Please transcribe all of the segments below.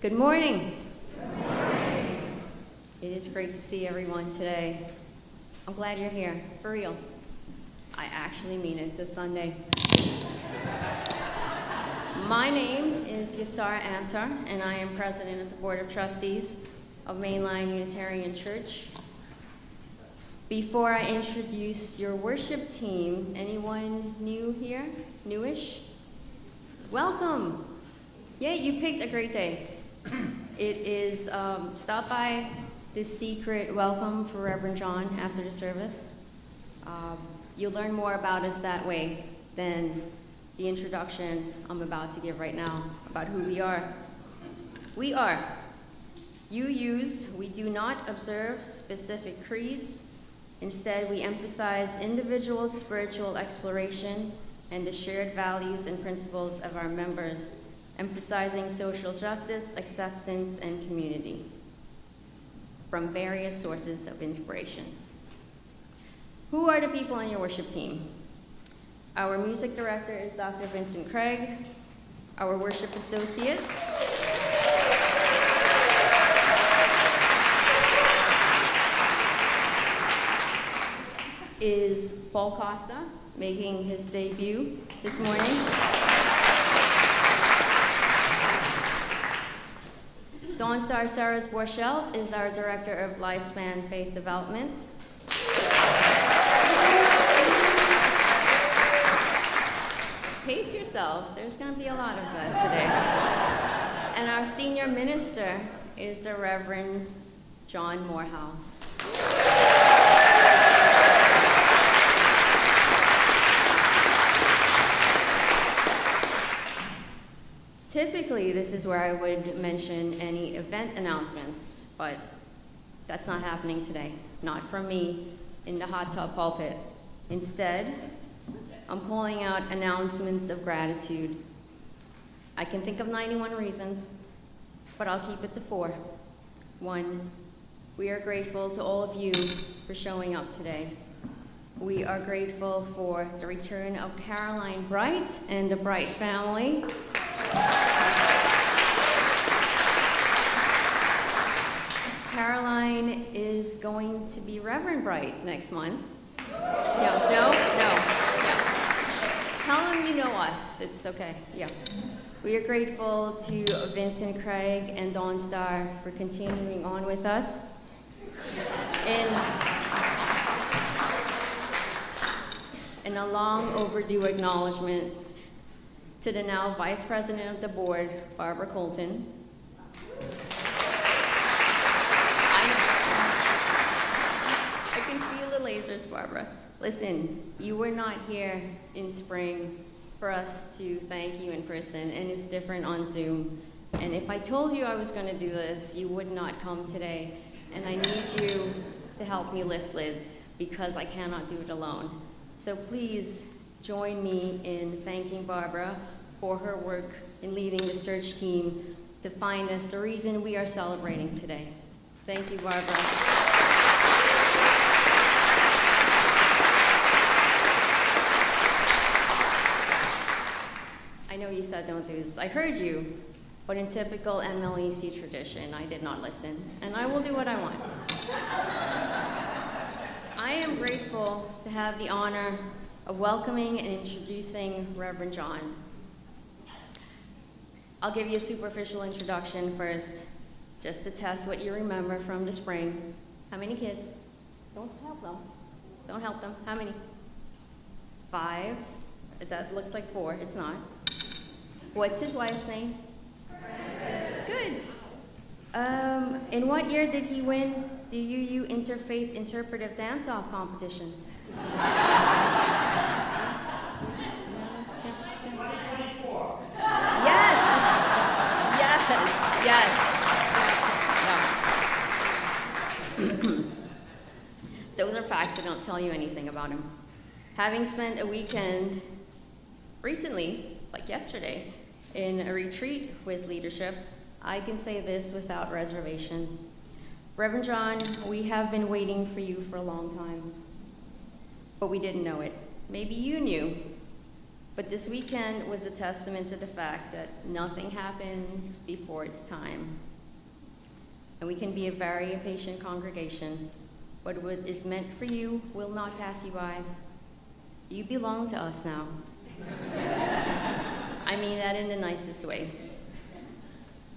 Good morning. Good morning. It is great to see everyone today. I'm glad you're here, for real. I actually mean it this Sunday. My name is Yasara Antar, and I am president of the Board of Trustees of Mainline Unitarian Church. Before I introduce your worship team, anyone new here? Newish? Welcome. Yeah, you picked a great day. It is, stop by the secret welcome for Reverend John after the service. You'll learn more about us that way than the introduction I'm about to give right now about who we are. We are UUs. We do not observe specific creeds. Instead, we emphasize individual spiritual exploration and the shared values and principles of our members, emphasizing social justice, acceptance, and community from various sources of inspiration. Who are the people on your worship team? Our music director is Dr. Vincent Craig. Our worship associate is Paul Costa, making his debut this morning. Dawn Star Saras Borchelt is our director of Lifespan Faith Development. Pace yourselves, there's going to be a lot of that today. And our senior minister is the Reverend John Morehouse. Typically, this is where I would mention any event announcements, but that's not happening today. Not from me in the hot tub pulpit. Instead, I'm calling out announcements of gratitude. I can think of 91 reasons, but I'll keep it to 4. 1, we are grateful to all of you for showing up today. We are grateful for the return of Caroline Bright and the Bright family. Caroline is going to be Reverend Bright next month. No. Tell them you know us. It's okay. Yeah. We are grateful to Vincent Craig and Dawn Star for continuing on with us. And a long overdue acknowledgement to the now Vice President of the Board, Barbara Colton. I can feel the lasers, Barbara. Listen, you were not here in spring for us to thank you in person, and it's different on Zoom. And if I told you I was going to do this, you would not come today. And I need you to help me lift lids, because I cannot do it alone. So please join me in thanking Barbara for her work in leading the search team to find us the reason we are celebrating today. Thank you, Barbara. I know you said don't do this. I heard you, but in typical MLEC tradition, I did not listen, and I will do what I want. I am grateful to have the honor of welcoming and introducing Reverend John. I'll give you a superficial introduction first, just to test what you remember from the spring. How many kids? Don't help them. Don't help them. How many? 5. That looks like 4. It's not. What's his wife's name? Francis. Good. In what year did he win the UU Interfaith Interpretive Dance-Off competition? Yes. Those are facts that don't tell you anything about him. Having spent a weekend recently, like yesterday, in a retreat with leadership, I can say this without reservation. Reverend John, we have been waiting for you for a long time, but we didn't know it. Maybe you knew, But this weekend was a testament to the fact that nothing happens before its time. And we can be a very impatient congregation, but what is meant for you will not pass you by. You belong to us now. I mean that in the nicest way.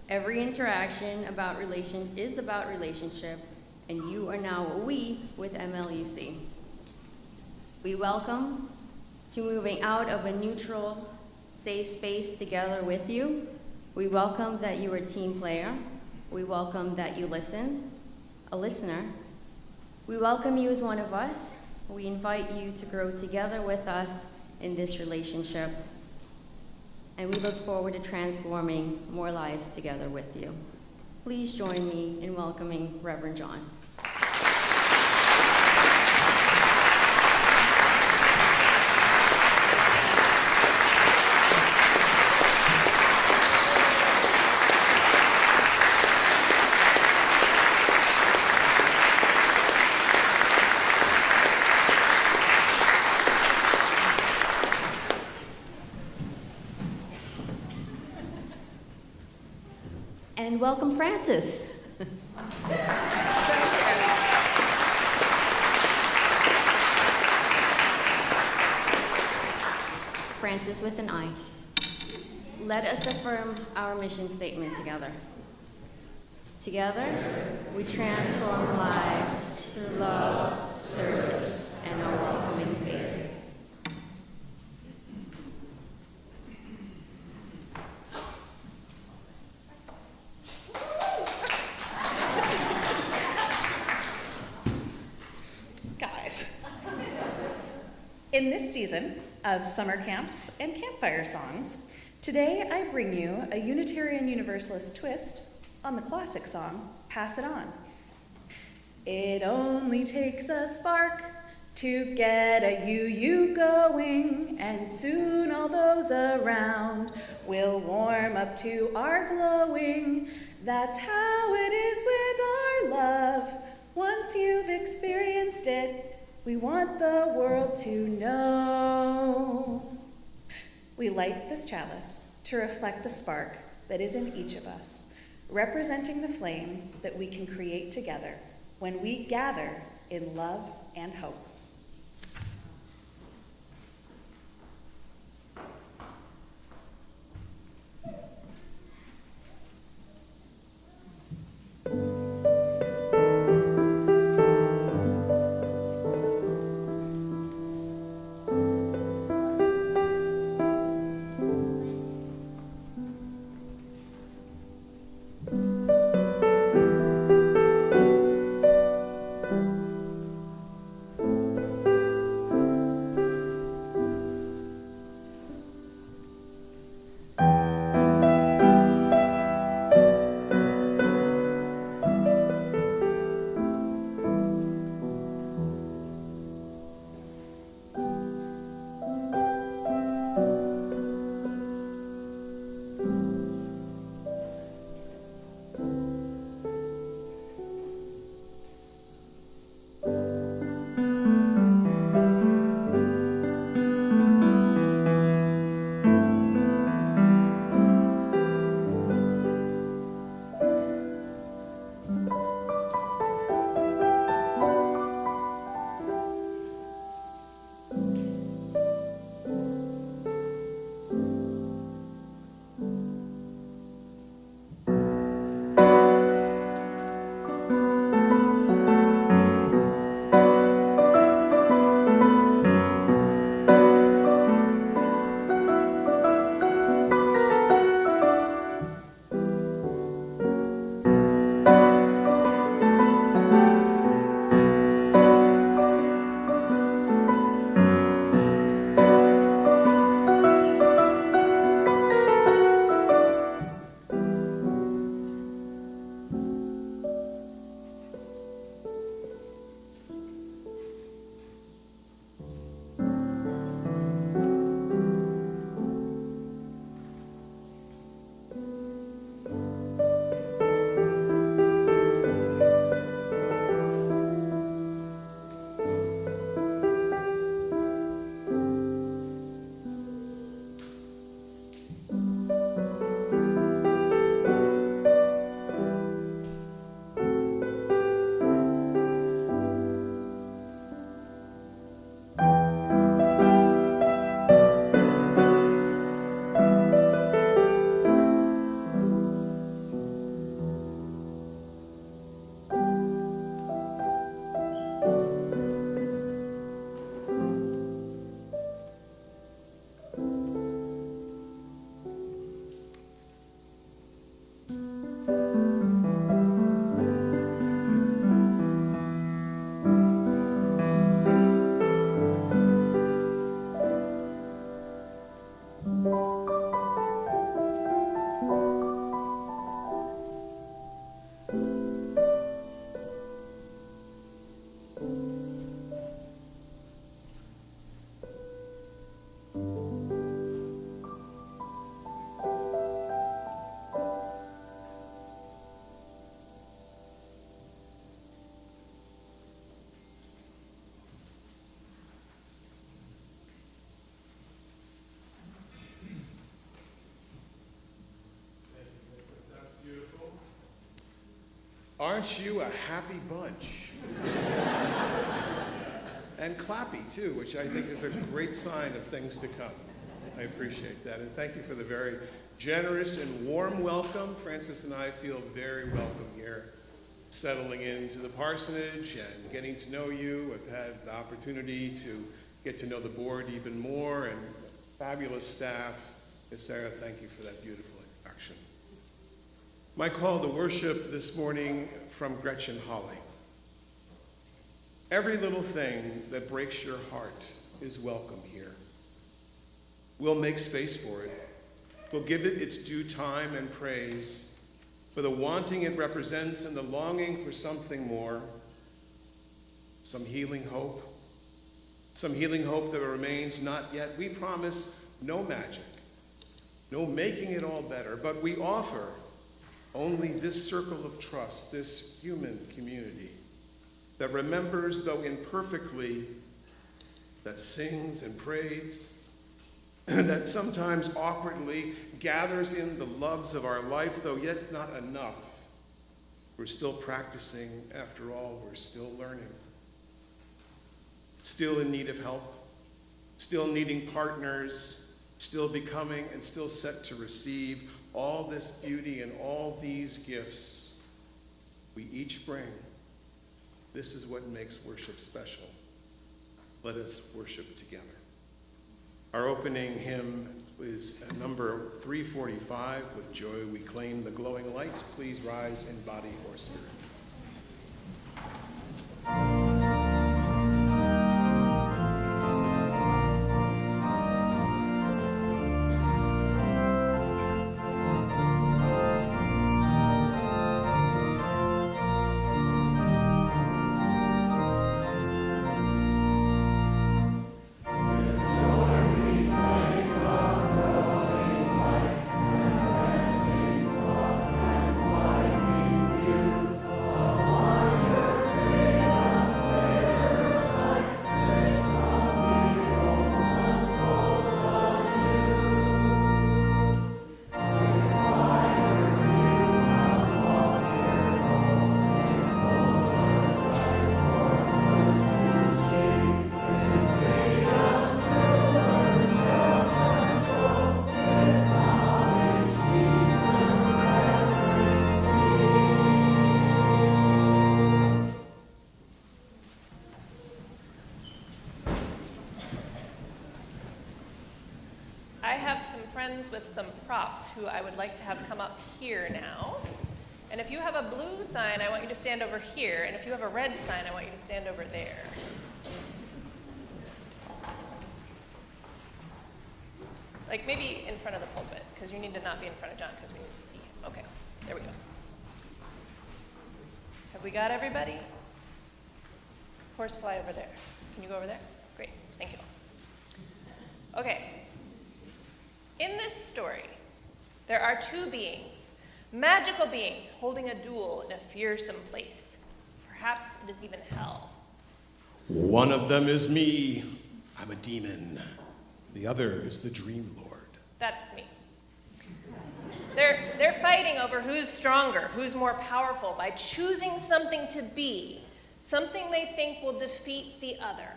Every interaction is about relationship, and you are now a we with MLUC. We welcome to moving out of a neutral, safe space together with you. We welcome that you are a team player. We welcome that you listen, a listener. We welcome you as one of us. We invite you to grow together with us in this relationship. And we look forward to transforming more lives together with you. Please join me in welcoming Reverend John. And welcome, Francis. Francis with an I. Let us affirm our mission statement together. Together, we transform lives through love, service, and our welcoming faith. In this season of summer camps and campfire songs, today I bring you a Unitarian Universalist twist on the classic song, Pass It On. It only takes a spark to get a you going, and soon all those around will warm up to our glowing. That's how it is with our love. Once you've experienced it, we want the world to know. We light this chalice to reflect the spark that is in each of us, representing the flame that we can create together when we gather in love and hope. Aren't you a happy bunch? And clappy, too, which I think is a great sign of things to come. I appreciate that. And thank you for the very generous and warm welcome. Francis and I feel very welcome here, settling into the parsonage and getting to know you. I've had the opportunity to get to know the board even more, and fabulous staff. And Sarah, thank you for that beautiful introduction. My call to worship this morning from Gretchen Holly. Every little thing that breaks your heart is welcome here. We'll make space for it. We'll give it its due time and praise for the wanting it represents and the longing for something more, some healing hope that remains not yet. We promise no magic, no making it all better, but we offer only this circle of trust, this human community that remembers, though imperfectly, that sings and prays, that sometimes awkwardly gathers in the loves of our life, though yet not enough. We're still practicing, after all, we're still learning. Still in need of help, still needing partners, still becoming and still set to receive all this beauty and all these gifts we each bring. This is what makes worship special. Let us worship together. Our opening hymn is number 345, With Joy We Claim the Glowing Light. Please rise in body or spirit. With some props who I would like to have come up here now. And if you have a blue sign, I want you to stand over here. And if you have a red sign, I want you to stand over there. Like maybe in front of the pulpit, because you need to not be in front of John, because we need to see him. Okay, there we go. Have we got everybody? Horsefly over there. Can you go over there? Great, thank you. Okay. In this story, there are two beings, magical beings, holding a duel in a fearsome place. Perhaps it is even hell. One of them is me. I'm a demon. The other is the Dream Lord. That's me. They're fighting over who's stronger, who's more powerful, by choosing something to be, something they think will defeat the other.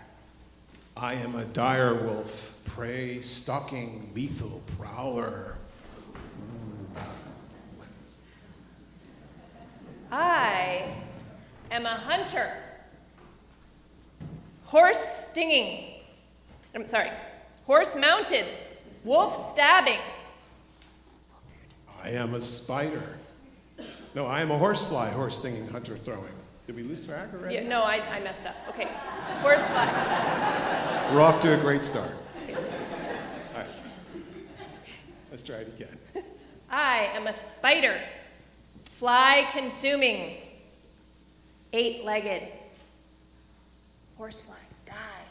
I am a dire wolf, prey, stalking, lethal prowler. I am a hunter, horse mounted, wolf stabbing. I am a spider. No, I am a horsefly, horse stinging, hunter throwing. Did we lose track already? Yeah, no, I messed up. Okay, horsefly. We're off to a great start. All right, let's try it again. I am a spider, fly-consuming, 8-legged, horsefly, die.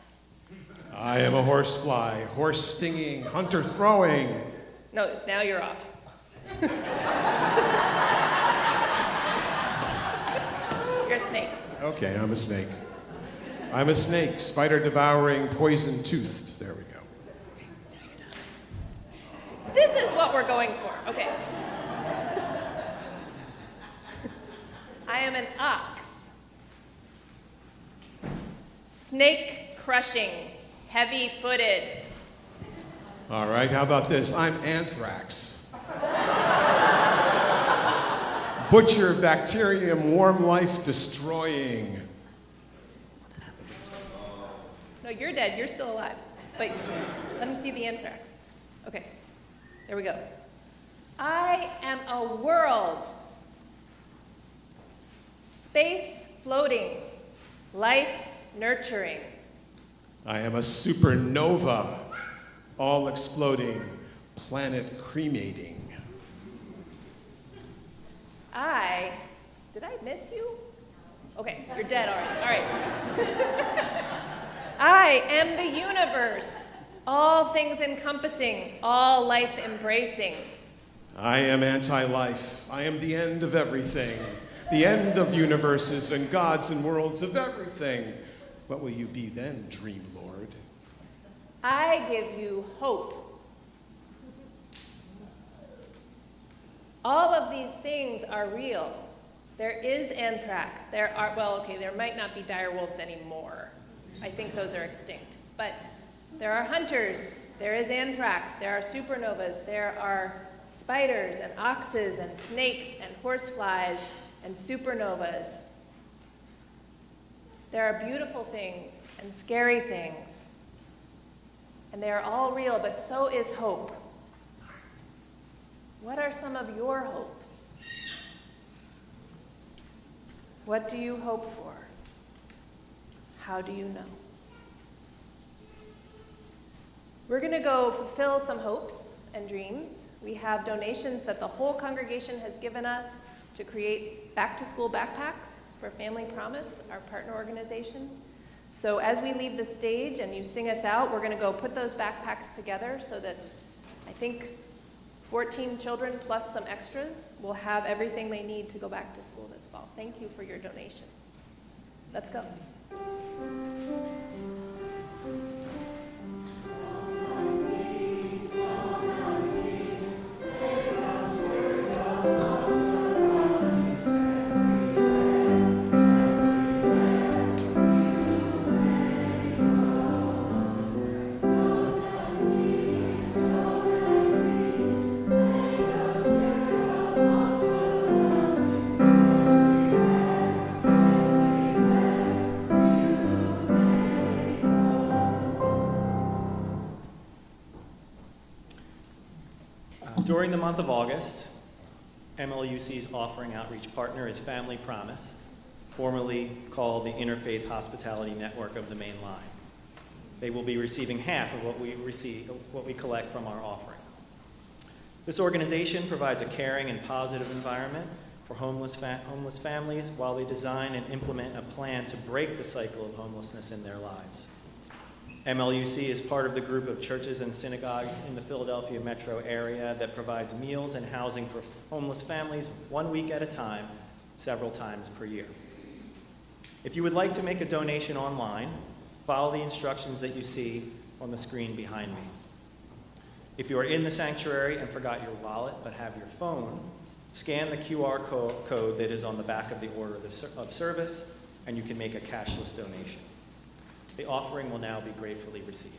I am a horsefly, horse stinging, hunter throwing. No, now you're off. You're a snake. Okay, I'm a snake. I'm a snake, spider devouring, poison toothed. There we go. This is what we're going for. Okay. I am an ox. Snake crushing, heavy-footed. All right, how about this? I'm anthrax. Butcher, bacterium, warm life destroying. No, you're dead. You're still alive. But let me see the anthrax. Okay, there we go. I am a world. Space floating, life nurturing. I am a supernova, all exploding, planet cremating. Did I miss you? Okay, you're dead already. All right. I am the universe, all things encompassing, all life embracing. I am anti-life. I am the end of everything, the end of universes and gods and worlds of everything. What will you be then, Dream Lord? I give you hope. All of these things are real. There is anthrax. There might not be dire wolves anymore. I think those are extinct. But there are hunters. There is anthrax. There are supernovas. There are spiders and oxes and snakes and horseflies and supernovas. There are beautiful things and scary things. And they are all real, but so is hope. What are some of your hopes? What do you hope for? How do you know? We're going to go fulfill some hopes and dreams. We have donations that the whole congregation has given us to create back-to-school backpacks for Family Promise, our partner organization. So as we leave the stage and you sing us out, we're going to go put those backpacks together so that I think 14 children plus some extras will have everything they need to go back to school this fall. Thank you for your donations. Let's go. During the month of August, MLUC's offering outreach partner is Family Promise, formerly called the Interfaith Hospitality Network of the Main Line. They will be receiving half of what we collect from our offering. This organization provides a caring and positive environment for homeless families while they design and implement a plan to break the cycle of homelessness in their lives. MLUC is part of the group of churches and synagogues in the Philadelphia metro area that provides meals and housing for homeless families 1 week at a time, several times per year. If you would like to make a donation online, follow the instructions that you see on the screen behind me. If you are in the sanctuary and forgot your wallet but have your phone, scan the QR code that is on the back of the order of service, and you can make a cashless donation. The offering will now be gratefully received.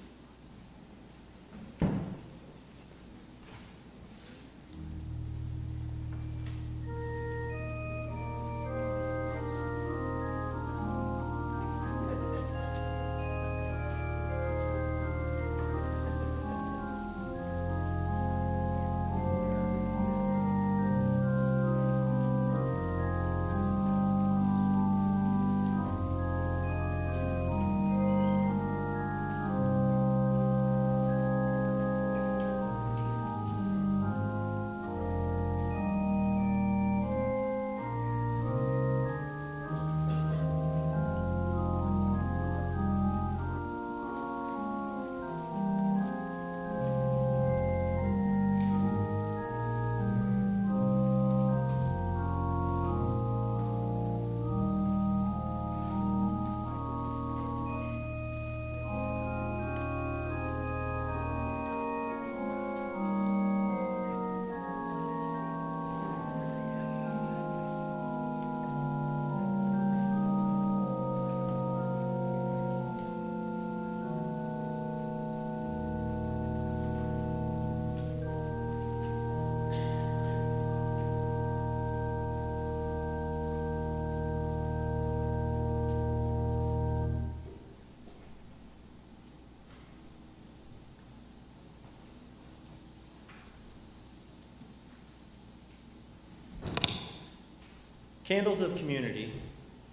Candles of Community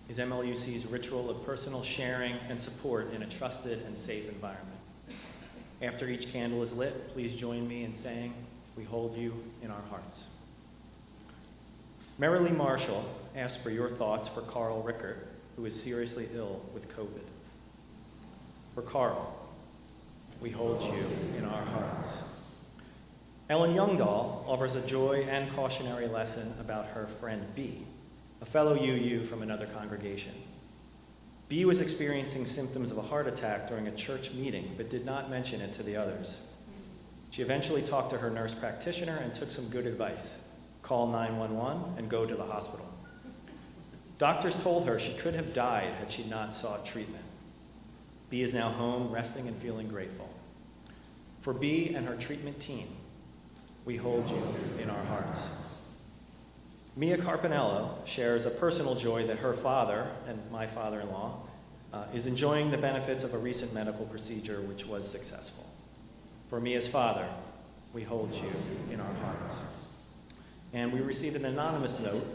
is MLUC's ritual of personal sharing and support in a trusted and safe environment. After each candle is lit, please join me in saying, "We hold you in our hearts." Merrilee Marshall asked for your thoughts for Carl Rickert, who is seriously ill with COVID. For Carl, we hold you in our hearts. Ellen Youngdahl offers a joy and cautionary lesson about her friend B, a fellow UU from another congregation. B was experiencing symptoms of a heart attack during a church meeting, but did not mention it to the others. She eventually talked to her nurse practitioner and took some good advice. Call 911 and go to the hospital. Doctors told her she could have died had she not sought treatment. B is now home, resting and feeling grateful. For B and her treatment team, we hold you in our hearts. Mia Carpinello shares a personal joy that her father, and my father-in-law, is enjoying the benefits of a recent medical procedure which was successful. For Mia's father, we hold you in our hearts. And we received an anonymous note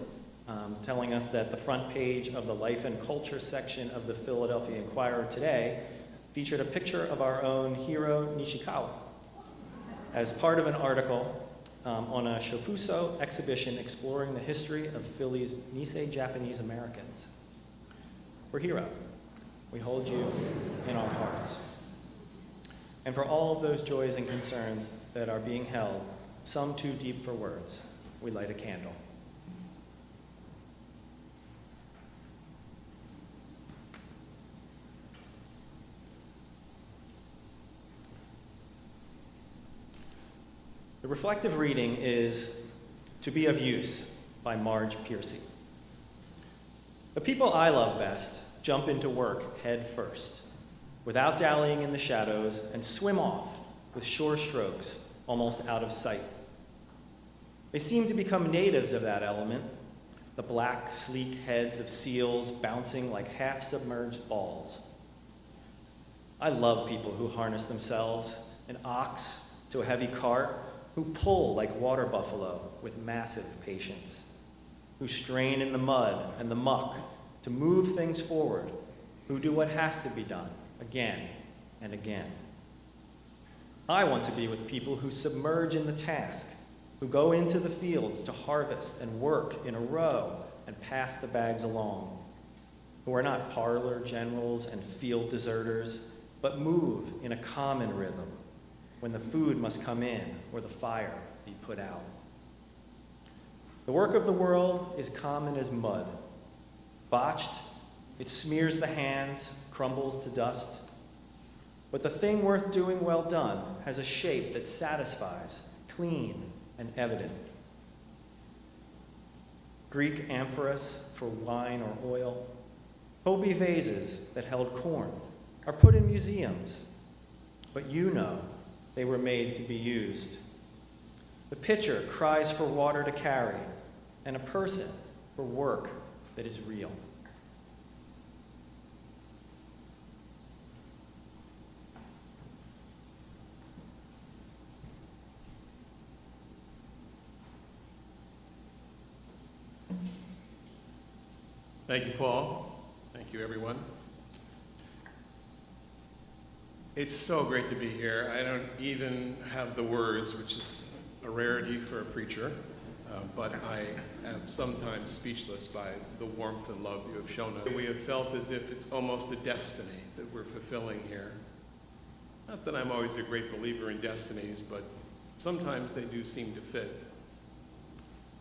telling us that the front page of the Life and Culture section of the Philadelphia Inquirer today featured a picture of our own Hiro Nishikawa as part of an article on a Shofuso exhibition exploring the history of Philly's Nisei Japanese Americans. For Hiro, we hold you in our hearts. And for all of those joys and concerns that are being held, some too deep for words, we light a candle. The reflective reading is To Be of Use by Marge Piercy. The people I love best jump into work head first, without dallying in the shadows, and swim off with sure strokes, almost out of sight. They seem to become natives of that element, the black, sleek heads of seals bouncing like half-submerged balls. I love people who harness themselves, an ox to a heavy cart, who pull like water buffalo with massive patience, who strain in the mud and the muck to move things forward, who do what has to be done again and again. I want to be with people who submerge in the task, who go into the fields to harvest and work in a row and pass the bags along, who are not parlor generals and field deserters, but move in a common rhythm when the food must come in or the fire be put out. The work of the world is common as mud. Botched, it smears the hands, crumbles to dust. But the thing worth doing well done has a shape that satisfies, clean and evident. Greek amphoras for wine or oil, Hopi vases that held corn are put in museums, but you know they were made to be used. The pitcher cries for water to carry, and a person for work that is real. Thank you, Paul. Thank you, everyone. It's so great to be here. I don't even have the words, which is a rarity for a preacher, but I am sometimes speechless by the warmth and love you have shown us. We have felt as if it's almost a destiny that we're fulfilling here. Not that I'm always a great believer in destinies, but sometimes they do seem to fit.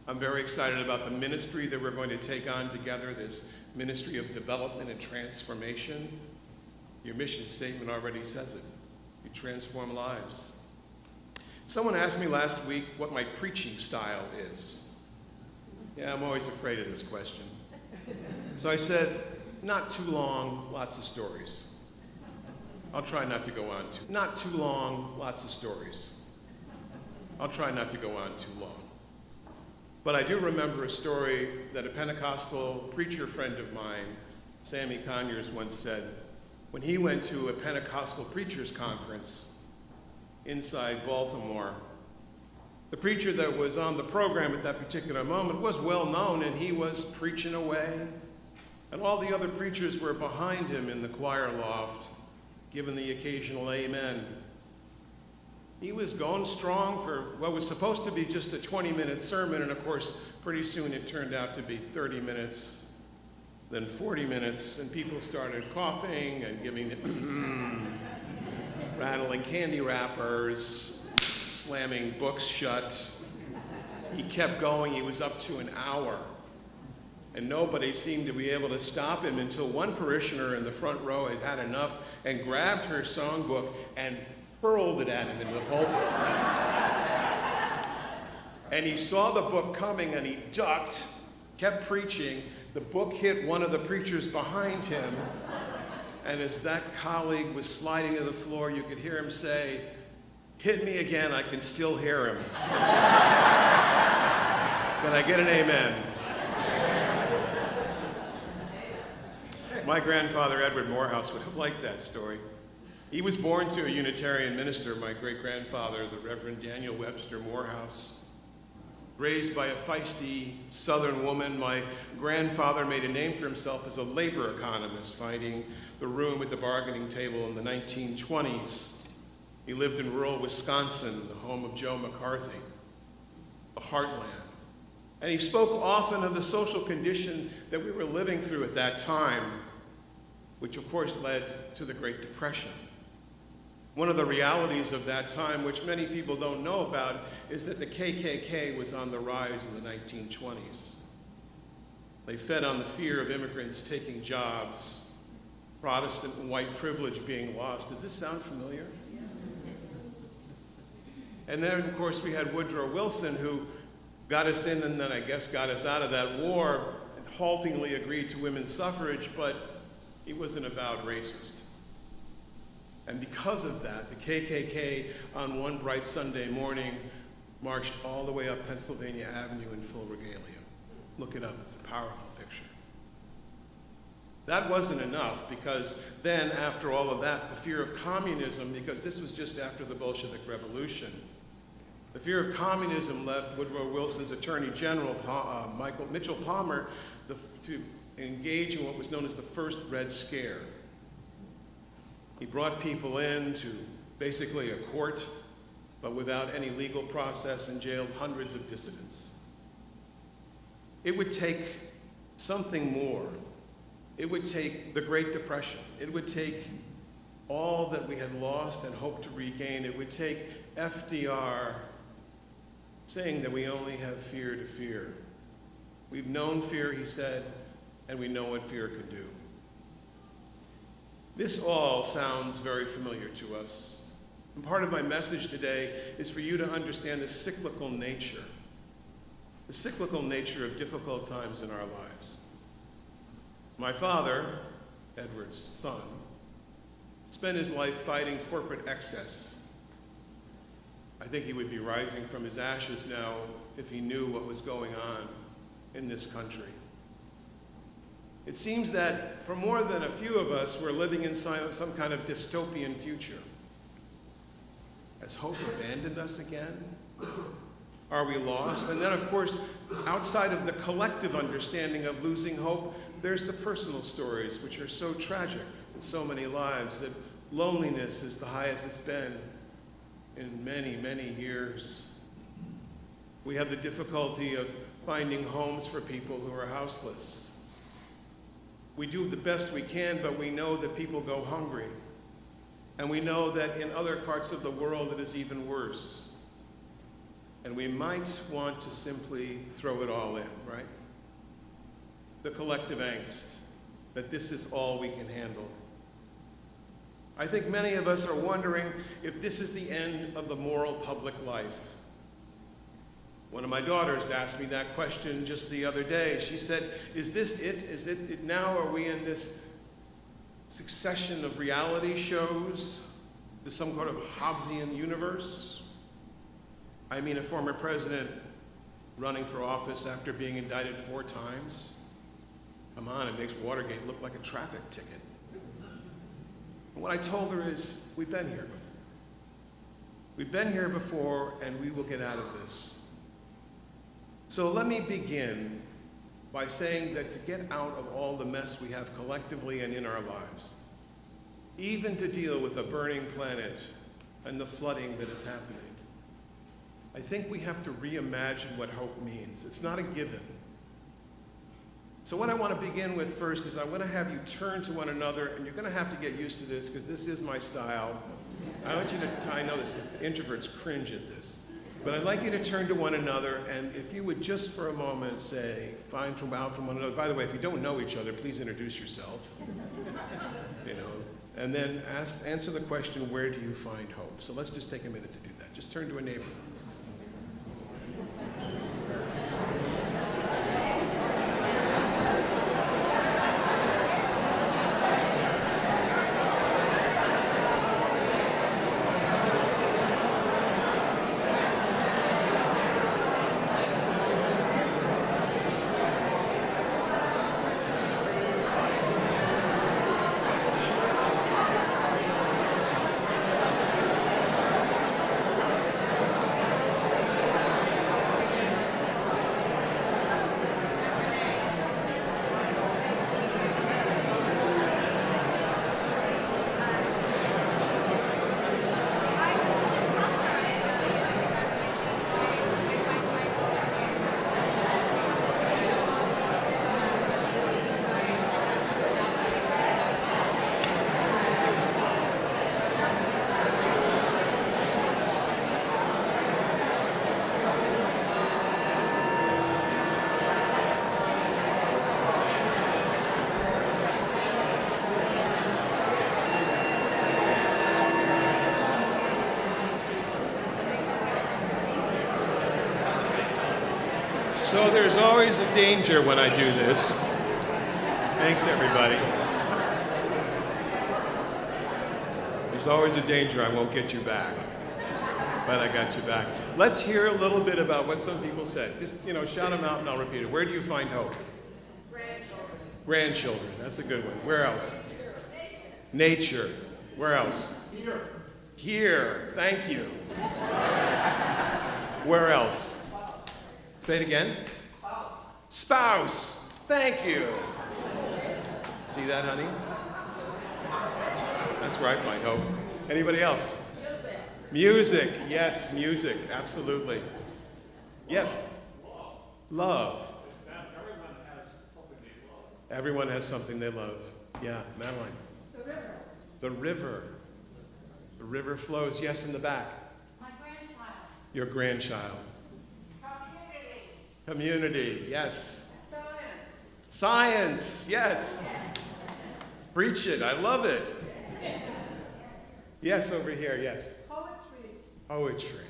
I'm very excited about the ministry that we're going to take on together, this ministry of development and transformation. Your mission statement already says it. You transform lives. Someone asked me last week what my preaching style is. Yeah, I'm always afraid of this question. So I said, not too long, lots of stories. I'll try not to go on not too long, lots of stories. I'll try not to go on too long. But I do remember a story that a Pentecostal preacher friend of mine, Sammy Conyers, once said when he went to a Pentecostal preachers conference inside Baltimore. The preacher that was on the program at that particular moment was well known, and he was preaching away. And all the other preachers were behind him in the choir loft, giving the occasional amen. He was going strong for what was supposed to be just a 20-minute sermon, and of course, pretty soon it turned out to be 30 minutes, then 40 minutes, and people started coughing and giving rattling candy wrappers, slamming books shut. He kept going. He was up to an hour. And nobody seemed to be able to stop him until one parishioner in the front row had had enough and grabbed her songbook and hurled it at him in the pulpit. And he saw the book coming and he ducked, kept preaching. The book hit one of the preachers behind him. And as that colleague was sliding to the floor, you could hear him say, "Hit me again, I can still hear him." Can I get an amen? My grandfather, Edward Morehouse, would have liked that story. He was born to a Unitarian minister, my great-grandfather, the Reverend Daniel Webster Morehouse. Raised by a feisty Southern woman, my grandfather made a name for himself as a labor economist, finding the room at the bargaining table in the 1920s. He lived in rural Wisconsin, the home of Joe McCarthy, the heartland. And he spoke often of the social condition that we were living through at that time, which of course led to the Great Depression. One of the realities of that time, which many people don't know about, is that the KKK was on the rise in the 1920s. They fed on the fear of immigrants taking jobs, Protestant and white privilege being lost. Does this sound familiar? And then, of course, we had Woodrow Wilson, who got us in and then I guess got us out of that war and haltingly agreed to women's suffrage, but he was an avowed racist. And because of that, the KKK on one bright Sunday morning marched all the way up Pennsylvania Avenue in full regalia. Look it up, it's a powerful picture. That wasn't enough because then, after all of that, the fear of communism, because this was just after the Bolshevik Revolution, the fear of communism left Woodrow Wilson's Attorney General, Mitchell Palmer, to engage in what was known as the First Red Scare. He brought people in to basically a court, but without any legal process, and jailed hundreds of dissidents. It would take something more. It would take the Great Depression. It would take all that we had lost and hoped to regain. It would take FDR saying that we only have fear to fear. We've known fear, he said, and we know what fear can do. This all sounds very familiar to us. And part of my message today is for you to understand the cyclical nature of difficult times in our lives. My father, Edward's son, spent his life fighting corporate excess. I think he would be rising from his ashes now if he knew what was going on in this country. It seems that for more than a few of us, we're living in some kind of dystopian future. Has hope abandoned us again? Are we lost? And then, of course, outside of the collective understanding of losing hope, there's the personal stories, which are so tragic in so many lives, that loneliness is the highest it's been in many, many years. We have the difficulty of finding homes for people who are houseless. We do the best we can, but we know that people go hungry. And we know that in other parts of the world it is even worse. And we might want to simply throw it all in, right? The collective angst, that this is all we can handle. I think many of us are wondering if this is the end of the moral public life. One of my daughters asked me that question just the other day. She said, is this it? Is it now? Are we in this succession of reality shows? Is some kind of Hobbesian universe? I mean, a former president running for office after being indicted 4 times. Come on, it makes Watergate look like a traffic ticket. And what I told her is, we've been here before. We've been here before, and we will get out of this. So let me begin by saying that to get out of all the mess we have collectively and in our lives, even to deal with a burning planet and the flooding that is happening, I think we have to reimagine what hope means. It's not a given. So what I want to begin with first is I want to have you turn to one another, and you're going to have to get used to this because this is my style. I want you to, I know this, introverts cringe at this, but I'd like you to turn to one another, and if you would just for a moment say, find out from one another. By the way, if you don't know each other, please introduce yourself. You know, and then answer the question, where do you find hope? So let's just take a minute to do that. Just turn to a neighbor. So there's always a danger when I do this. Thanks, everybody. There's always a danger I won't get you back. But I got you back. Let's hear a little bit about what some people said. Just, shout them out and I'll repeat it. Where do you find hope? Grandchildren. Grandchildren. That's a good one. Where else? Nature. Where else? Here. Here. Thank you. Where else? Say it again. Spouse. Thank you. See that, honey? That's where I find hope. Anybody else? Music. Yes, music. Absolutely. Yes. Love. Everyone has something they love. Yeah, Madeline. The river. The river. The river flows. Yes, in the back. My grandchild. Your grandchild. Community, yes. Science, yes. Preach it, I love it. Yes, over here, yes. Poetry. Poetry.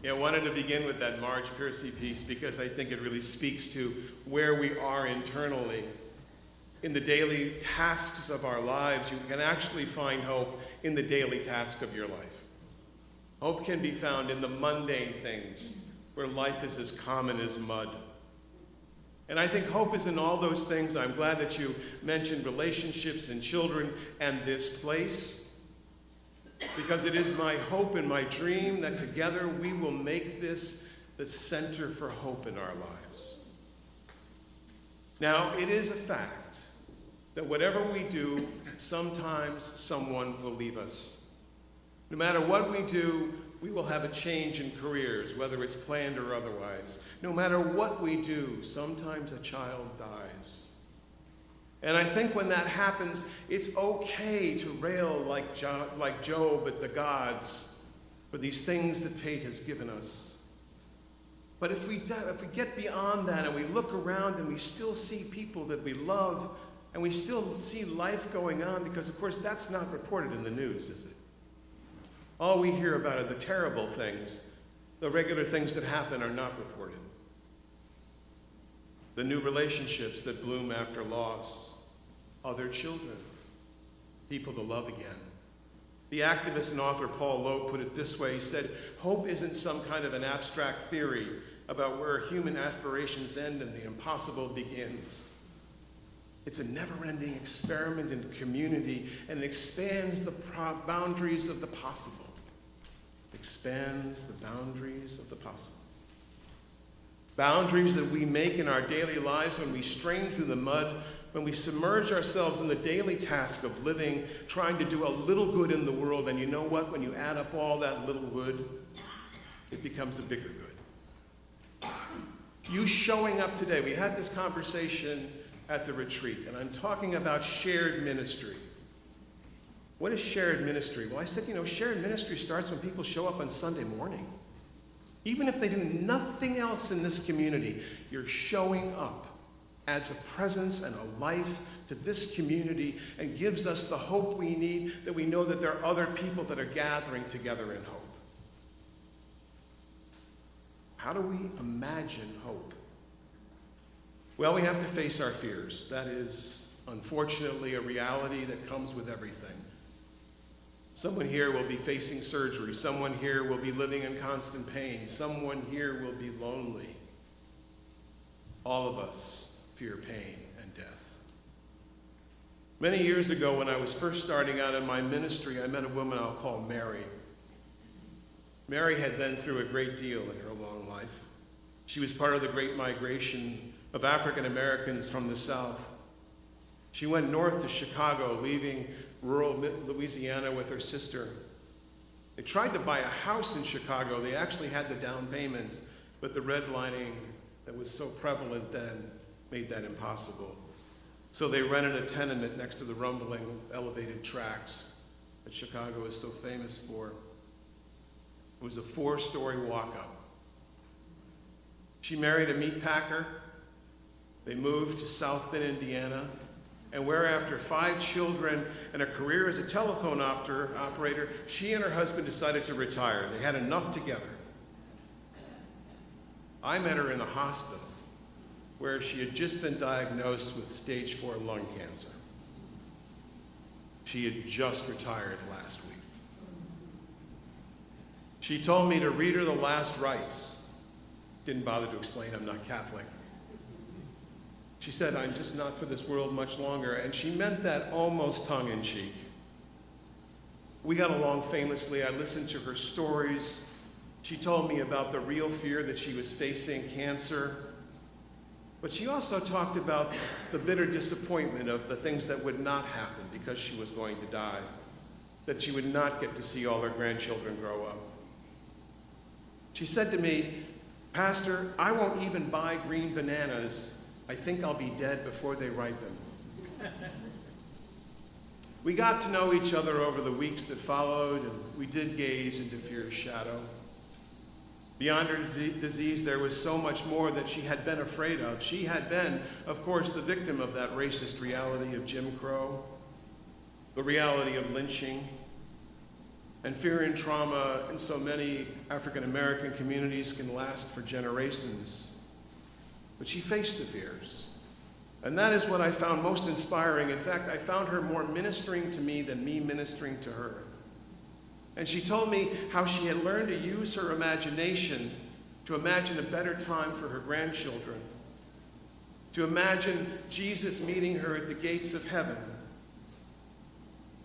Yeah, I wanted to begin with that Marge Piercy piece because I think it really speaks to where we are internally. In the daily tasks of our lives, you can actually find hope in the daily task of your life. Hope can be found in the mundane things, where life is as common as mud. And I think hope is in all those things. I'm glad that you mentioned relationships and children and this place, because it is my hope and my dream that together we will make this the center for hope in our lives. Now, it is a fact that whatever we do, sometimes someone will leave us. No matter what we do, we will have a change in careers, whether it's planned or otherwise. No matter what we do, sometimes a child dies. And I think when that happens, it's okay to rail like Job at the gods for these things that fate has given us. But if we get beyond that and we look around and we still see people that we love and we still see life going on, because of course that's not reported in the news, is it? All we hear about are the terrible things. The regular things that happen are not reported. The new relationships that bloom after loss, other children, people to love again. The activist and author Paul Loeb put it this way. He said, hope isn't some kind of an abstract theory about where human aspirations end and the impossible begins. It's a never-ending experiment in community, and it expands the boundaries of the possible. expands the boundaries of the possible. Boundaries that we make in our daily lives when we strain through the mud, when we submerge ourselves in the daily task of living, trying to do a little good in the world. And you know what? When you add up all that little good, it becomes a bigger good. You showing up today, we had this conversation at the retreat, and I'm talking about shared ministry. What is shared ministry? Well, I said, shared ministry starts when people show up on Sunday morning. Even if they do nothing else in this community, you're showing up, adds a presence and a life to this community and gives us the hope we need, that we know that there are other people that are gathering together in hope. How do we imagine hope? Well, we have to face our fears. That is, unfortunately, a reality that comes with everything. Someone here will be facing surgery. Someone here will be living in constant pain. Someone here will be lonely. All of us fear pain and death. Many years ago, when I was first starting out in my ministry, I met a woman I'll call Mary. Mary had been through a great deal in her long life. She was part of the great migration of African Americans from the South. She went north to Chicago, leaving rural Louisiana with her sister. They tried to buy a house in Chicago. They actually had the down payment, but the redlining that was so prevalent then made that impossible. So they rented a tenement next to the rumbling elevated tracks that Chicago is so famous for. It was a 4-story walk-up. She married a meat packer. They moved to South Bend, Indiana, and where after 5 children and a career as a telephone operator, she and her husband decided to retire. They had enough together. I met her in the hospital, where she had just been diagnosed with stage 4 lung cancer. She had just retired last week. She told me to read her the last rites. Didn't bother to explain I'm not Catholic. She said, I'm just not for this world much longer, and she meant that almost tongue-in-cheek. We got along famously. I listened to her stories. She told me about the real fear that she was facing, cancer. But she also talked about the bitter disappointment of the things that would not happen because she was going to die, that she would not get to see all her grandchildren grow up. She said to me, Pastor, I won't even buy green bananas. I think I'll be dead before they ripen. We got to know each other over the weeks that followed, and we did gaze into fear's shadow. Beyond her disease, there was so much more that she had been afraid of. She had been, of course, the victim of that racist reality of Jim Crow, the reality of lynching, and fear and trauma in so many African American communities can last for generations. But she faced the fears. And that is what I found most inspiring. In fact, I found her more ministering to me than me ministering to her. And she told me how she had learned to use her imagination to imagine a better time for her grandchildren, to imagine Jesus meeting her at the gates of heaven.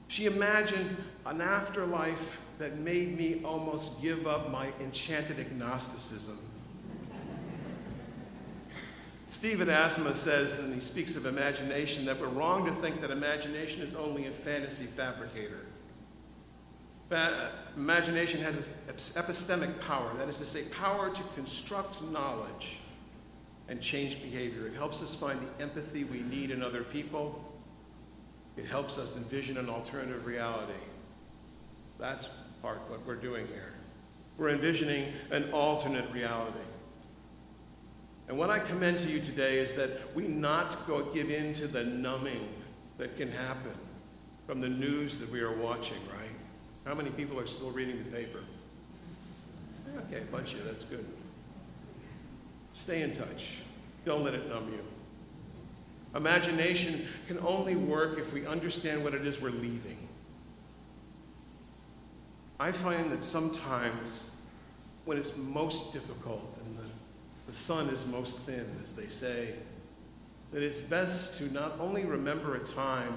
She imagined an afterlife that made me almost give up my enchanted agnosticism. Stephen Asma says, and he speaks of imagination, that we're wrong to think that imagination is only a fantasy fabricator. Imagination has epistemic power, that is to say, power to construct knowledge and change behavior. It helps us find the empathy we need in other people. It helps us envision an alternative reality. That's part of what we're doing here. We're envisioning an alternate reality. And what I commend to you today is that we not give in to the numbing that can happen from the news that we are watching, right? How many people are still reading the paper? Okay, a bunch of you, that's good. Stay in touch. Don't let it numb you. Imagination can only work if we understand what it is we're leaving. I find that sometimes when it's most difficult and the sun is most thin, as they say, that it's best to not only remember a time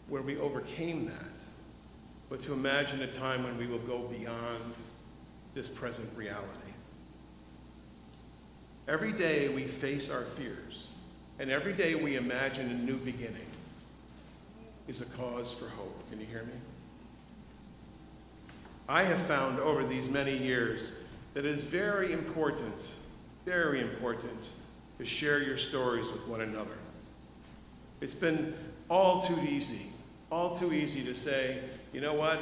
where we overcame that, but to imagine a time when we will go beyond this present reality. Every day we face our fears, and every day we imagine a new beginning is a cause for hope. Can you hear me? I have found over these many years that it is very important to share your stories with one another. It's been all too easy to say, you know what,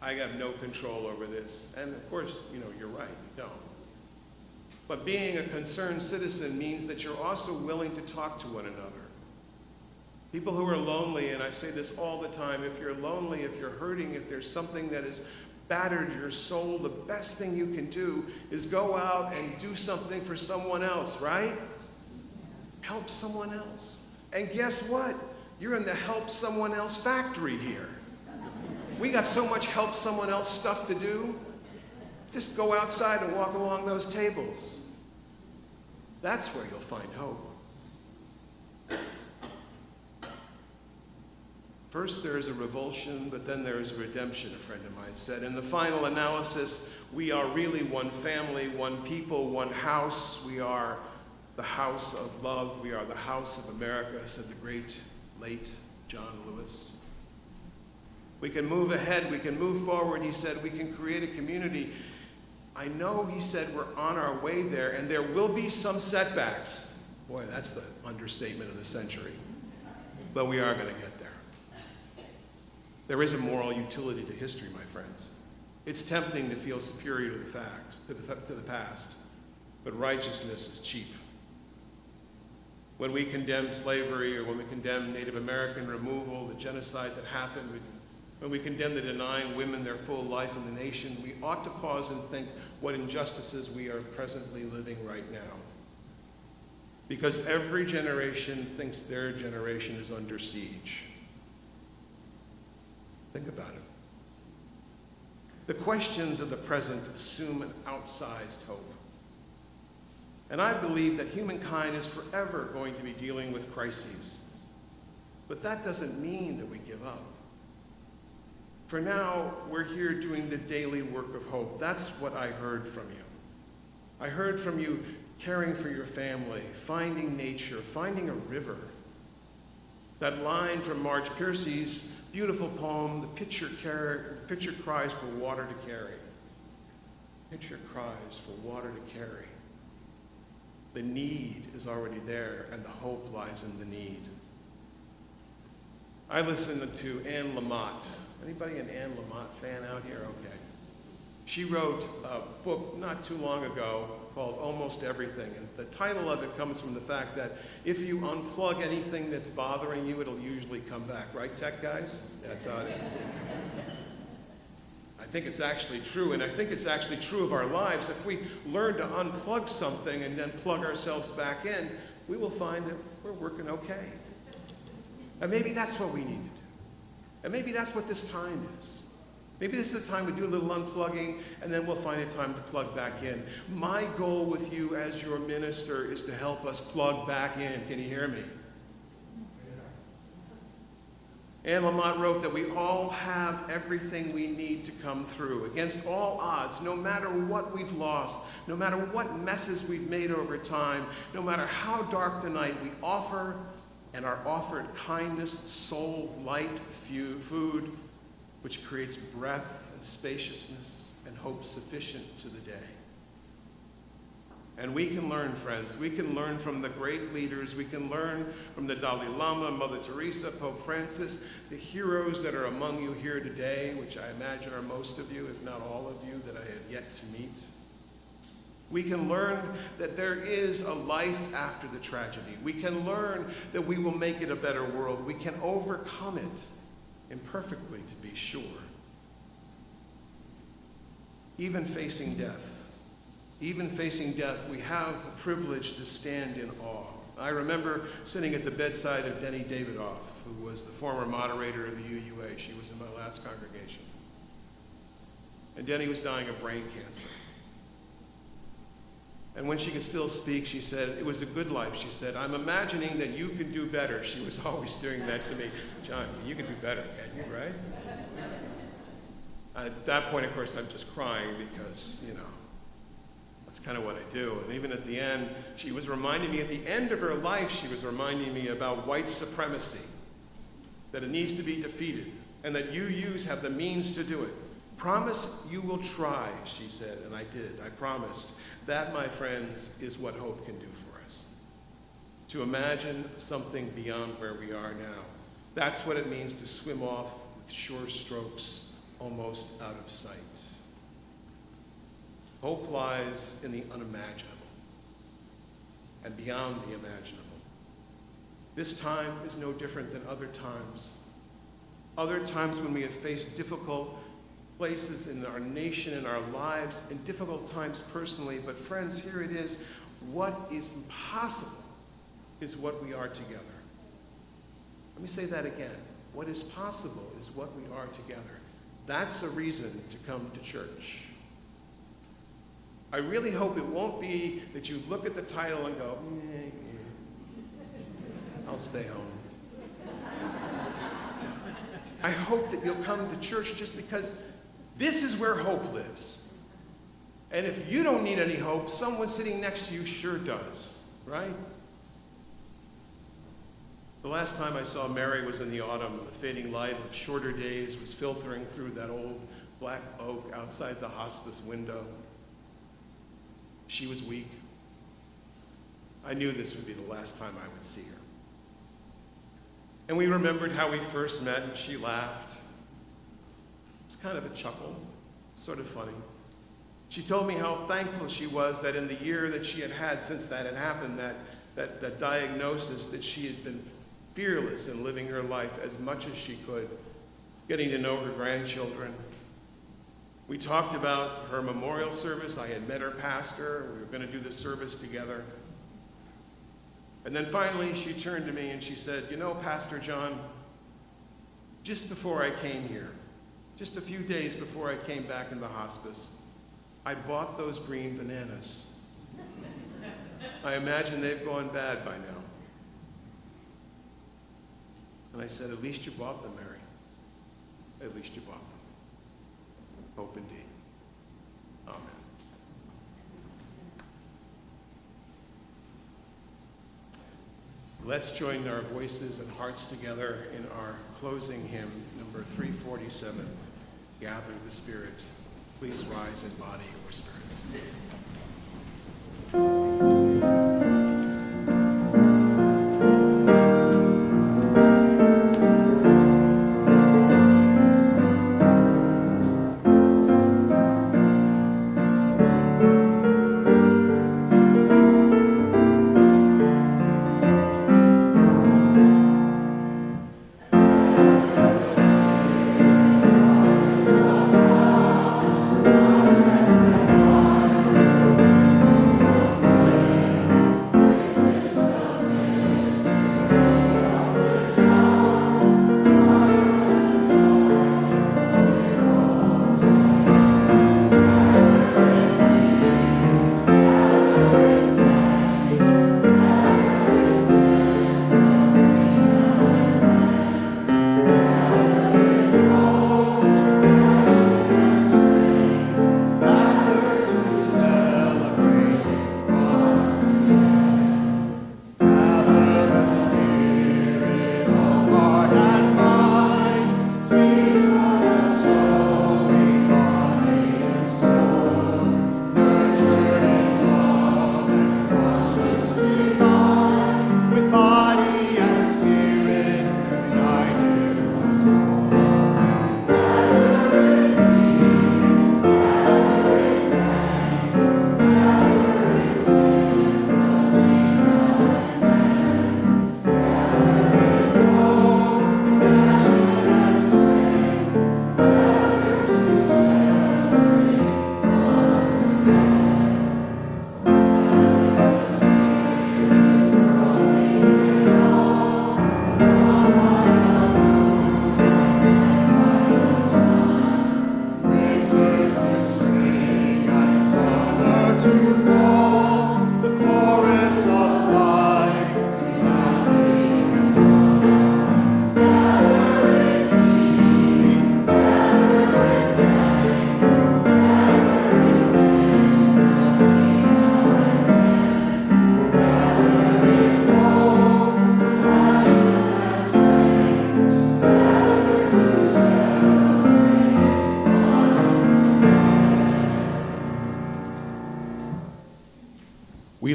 I have no control over this. And of course, you're right, you don't. But being a concerned citizen means that you're also willing to talk to one another. People who are lonely, and I say this all the time, if you're lonely, if you're hurting, if there's something that has battered your soul, the best thing you can do is go out and do something for someone else, right? Help someone else. And guess what? You're in the help someone else factory here. We got so much help someone else stuff to do. Just go outside and walk along those tables. That's where you'll find hope. First there is a revulsion, but then there is a redemption, a friend of mine said. In the final analysis, we are really one family, one people, one house. We are the house of love. We are the house of America, said the great, late John Lewis. We can move ahead. We can move forward. He said we can create a community. I know, he said, we're on our way there, and there will be some setbacks. Boy, that's the understatement of the century. But we are going to get there. There is a moral utility to history, my friends. It's tempting to feel superior to the past, but righteousness is cheap. When we condemn slavery, or when we condemn Native American removal, the genocide that happened, when we condemn the denying women their full life in the nation, we ought to pause and think what injustices we are presently living right now. Because every generation thinks their generation is under siege. Think about it. The questions of the present assume an outsized hope. And I believe that humankind is forever going to be dealing with crises. But that doesn't mean that we give up. For now, we're here doing the daily work of hope. That's what I heard from you. I heard from you caring for your family, finding nature, finding a river. That line from Marge Piercy's beautiful poem, the pitcher cries for water to carry. Pitcher cries for water to carry. The need is already there, and the hope lies in the need. I listened to Anne Lamott. Anybody an Anne Lamott fan out here? Okay. She wrote a book not too long ago called Almost Everything. And the title of it comes from the fact that if you unplug anything that's bothering you, it'll usually come back. Right, tech guys? That's how it is. I think it's actually true, and I think it's actually true of our lives. If we learn to unplug something and then plug ourselves back in, we will find that we're working okay. And maybe that's what we need to do. And maybe that's what this time is. Maybe this is the time we do a little unplugging, and then we'll find a time to plug back in. My goal with you as your minister is to help us plug back in. Can you hear me? Anne Lamott wrote that we all have everything we need to come through. Against all odds, no matter what we've lost, no matter what messes we've made over time, no matter how dark the night, we offer and are offered kindness, soul, light, food, which creates breath and spaciousness and hope sufficient to the day. And we can learn, friends. We can learn from the great leaders. We can learn from the Dalai Lama, Mother Teresa, Pope Francis, the heroes that are among you here today, which I imagine are most of you, if not all of you, that I have yet to meet. We can learn that there is a life after the tragedy. We can learn that we will make it a better world. We can overcome it imperfectly, to be sure. Even facing death, we have the privilege to stand in awe. I remember sitting at the bedside of Denny Davidoff, who was the former moderator of the UUA. She was in my last congregation. And Denny was dying of brain cancer. And when she could still speak, she said, it was a good life. She said, I'm imagining that you can do better. She was always doing that to me. John, you can do better, can't you, right? At that point, of course, I'm just crying because, that's kind of what I do. And even at the end, she was reminding me, at the end of her life, she was reminding me about white supremacy, that it needs to be defeated, and that you have the means to do it. Promise you will try, she said, and I did. I promised. That, my friends, is what hope can do for us. To imagine something beyond where we are now. That's what it means to swim off with sure strokes, almost out of sight. Hope lies in the unimaginable and beyond the imaginable. This time is no different than other times. Other times when we have faced difficult places in our nation, in our lives, in difficult times personally. But friends, here it is. What is impossible is what we are together. Let me say that again. What is possible is what we are together. That's a reason to come to church. I really hope it won't be that you look at the title and go, I'll stay home. I hope that you'll come to church just because this is where hope lives. And if you don't need any hope, someone sitting next to you sure does, right? The last time I saw Mary was in the autumn. The fading light of shorter days was filtering through that old black oak outside the hospice window. She was weak. I knew this would be the last time I would see her. And we remembered how we first met, and she laughed. It was kind of a chuckle, sort of funny. She told me how thankful she was that in the year that she had had since that had happened, that diagnosis, that she had been fearless in living her life as much as she could, getting to know her grandchildren. We talked about her memorial service. I had met her pastor. We were going to do the service together. And then finally she turned to me and she said, Pastor John, just before I came here, just a few days before I came back in the hospice, I bought those green bananas. I imagine they've gone bad by now. And I said, at least you bought them, Mary. At least you bought them. Hope indeed. Amen. Let's join our voices and hearts together in our closing hymn, number 347, Gather the Spirit. Please rise in body or spirit. Amen.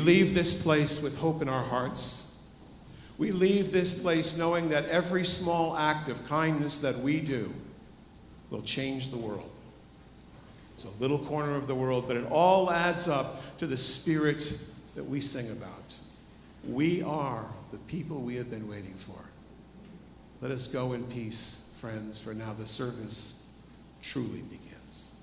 leave this place with hope in our hearts. We leave this place knowing that every small act of kindness that we do will change the world. It's a little corner of the world, but it all adds up to the spirit that we sing about. We are the people we have been waiting for. Let us go in peace, friends, for now the service truly begins.